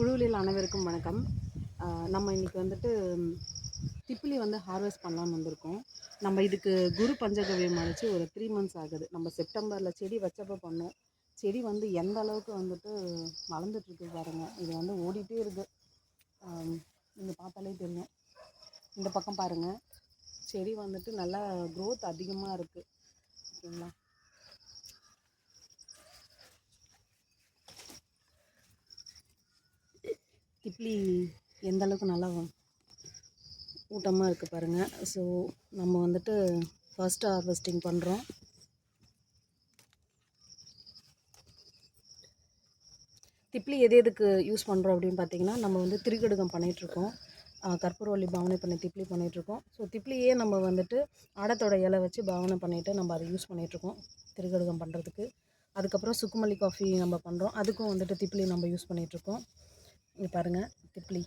குழுவில் அனைவருக்கும் வணக்கம். நம்ம இன்றைக்கி வந்துட்டு திப்பிலி வந்து ஹார்வெஸ்ட் பண்ணலான்னு வந்திருக்கோம். நம்ம இதுக்கு குரு பஞ்சகவ்யம் அழைச்சி ஒரு 3 months ஆகுது. நம்ம செப்டம்பரில் செடி வச்சப்போ பண்ணோம். செடி வந்து எந்த அளவுக்கு வந்துட்டு வளர்ந்துட்டுருக்கு பாருங்கள். இது வந்து ஓடிட்டே இருக்குது. நீங்கள் பார்த்தாலே தெரியும். இந்த பக்கம் பாருங்கள், செடி வந்துட்டு நல்லா க்ரோத் அதிகமாக இருக்குது. ஓகேங்களா? திப்பிலி எந்த அளவுக்கு நல்லா ஊட்டமாக இருக்குது பாருங்கள். ஸோ நம்ம வந்துட்டு ஃபர்ஸ்ட் ஹார்வெஸ்டிங் பண்ணுறோம். திப்பிலி எதுக்கு யூஸ் பண்ணுறோம் அப்படின்னு பார்த்தீங்கன்னா, நம்ம வந்து திரிகடுகம் பண்ணிகிட்ருக்கோம். கற்பூரவள்ளி பாவனை பண்ணி திப்பிலி பண்ணிகிட்ருக்கோம். ஸோ திப்பிலியே நம்ம வந்துட்டு ஆடத்தோட இலை வச்சு பாவனை பண்ணிவிட்டு நம்ம அதை யூஸ் பண்ணிகிட்ருக்கோம் திரிகடுகம் பண்ணுறதுக்கு. அதுக்கப்புறம் சுக்குமல்லி காஃபி நம்ம பண்ணுறோம். அதுக்கும் வந்துட்டு திப்பிலி நம்ம யூஸ் பண்ணிகிட்ருக்கோம். இங்கே பாருங்கள், திப்பிலி